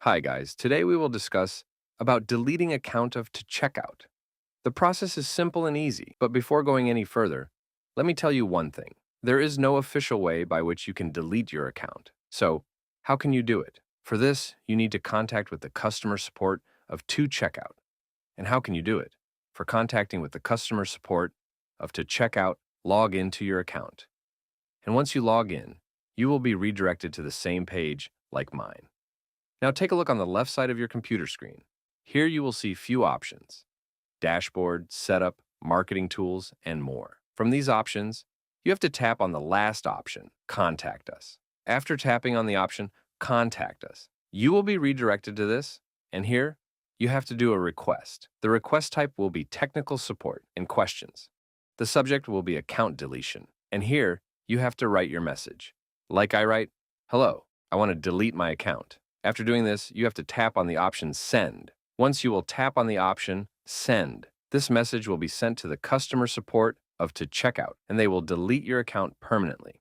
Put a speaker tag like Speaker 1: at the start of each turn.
Speaker 1: Hi guys, today we will discuss about deleting account of 2checkout. The process is simple and easy, but before going any further, let me tell you one thing. There is no official way by which you can delete your account. So, how can you do it? For this, you need to contact with the customer support of 2checkout. And how can you do it? For contacting with the customer support of 2checkout, log into your account. And once you log in, you will be redirected to the same page like mine. Now take a look on the left side of your computer screen. Here you will see few options: dashboard, setup, marketing tools, and more. From these options, you have to tap on the last option, Contact Us. After tapping on the option, Contact Us, you will be redirected to this, and here you have to do a request. The request type will be technical support and questions. The subject will be account deletion, and here you have to write your message. Like I write, "Hello, I want to delete my account." After doing this, you have to tap on the option Send. Once you will tap on the option Send, this message will be sent to the customer support of 2checkout, and they will delete your account permanently.